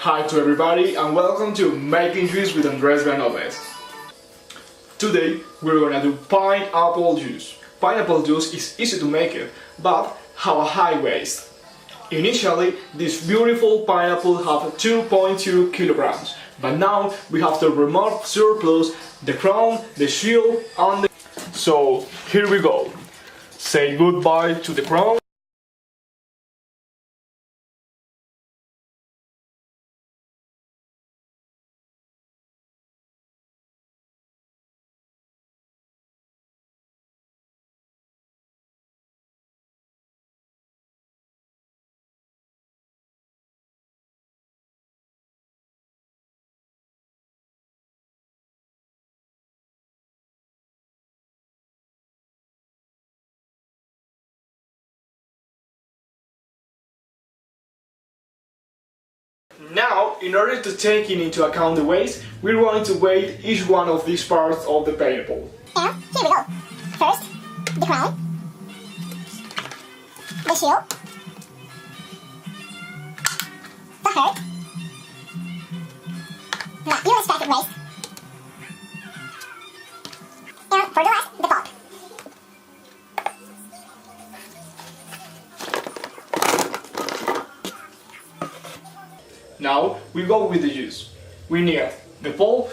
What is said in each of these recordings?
Hi to everybody and welcome to Making Juice with Andres Granoves. Today we're gonna do pineapple juice. Pineapple juice is easy to make it, but have a high waste. Initially, this beautiful pineapple have 2.2 kilograms, but now we have to remove surplus, the crown, the shell, and the... So here we go. Say goodbye to the crown. Now, in order to take into account the waste, we're going to weigh each one of these parts of the pineapple. And here we go. First, the crown, the shell, the heart, the unextracted waste, and for the last, the pulp. Now, we go with the juice. We need the pulp,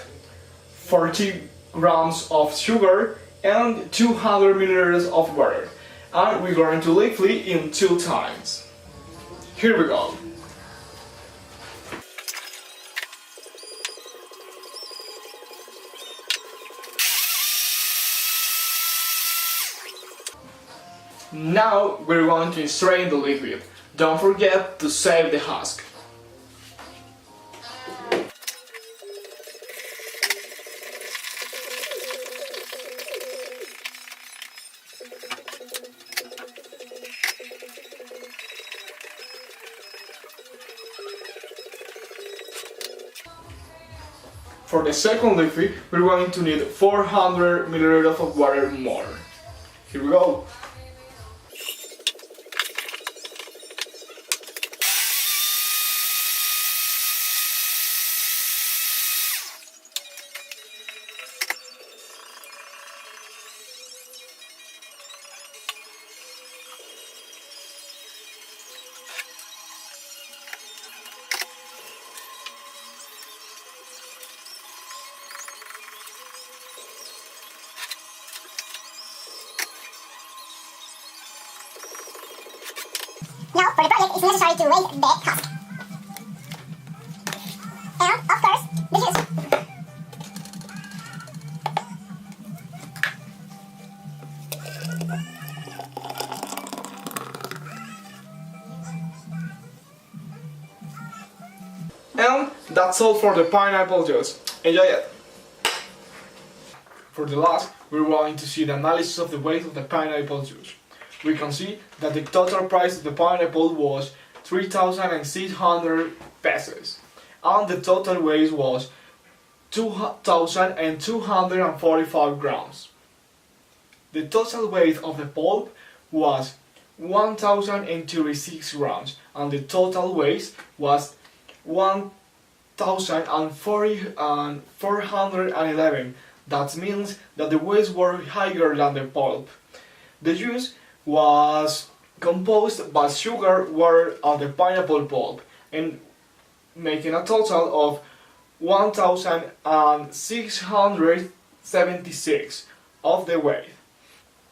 40 grams of sugar, and 200 milliliters of water. And we're going to liquefy in 2 times. Here we go. Now we're going to strain the liquid. Don't forget to save the husk. For the second liquid, we're going to need 400 milliliters of water more. Here we go. Now, for the project, it's necessary to weigh the husk. And, of course, the juice. And that's all for the pineapple juice. Enjoy it! For the last, we're going to see the analysis of the weight of the pineapple juice. We can see that the total price of the pineapple was 3,600 pesos and the total weight was 2,245 grams. The total weight of the pulp was 1,036 grams and the total weight was 1,411. That means that the weights were higher than the pulp. The juice was composed by sugar, water, and the pineapple pulp, and making a total of 1,676 of the weight.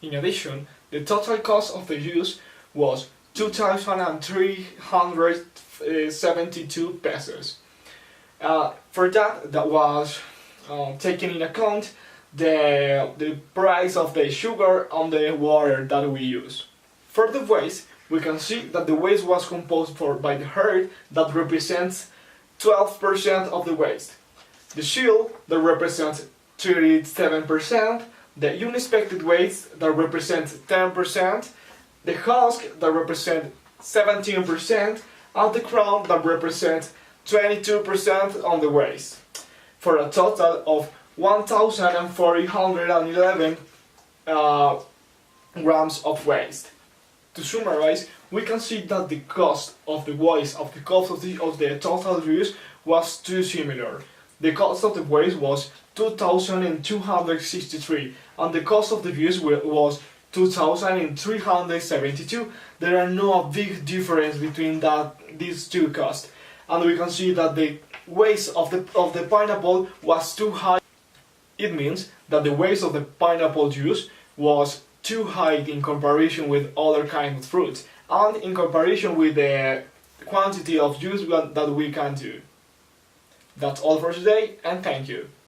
In addition, the total cost of the juice was 2,372 pesos. For that was taking in account the price of the sugar and the water that we use. For the waste, we can see that the waste was composed by the heart that represents 12% of the waste, the shell that represents 37%, the unexpected waste that represents 10%, the husk that represents 17%, and the crown that represents 22% on the waste, for a total of 1,411 grams of waste. To summarize, we can see that the cost of the waste of the cost of the total juice was too similar. The cost of the waste was 2,263 and the cost of the juice was 2,372. There are no big difference between these two costs, and we can see that the waste of the pineapple was too high. It means that the waste of the pineapple juice was too high in comparison with other kinds of fruits and in comparison with the quantity of juice that we can do. That's all for today, and thank you.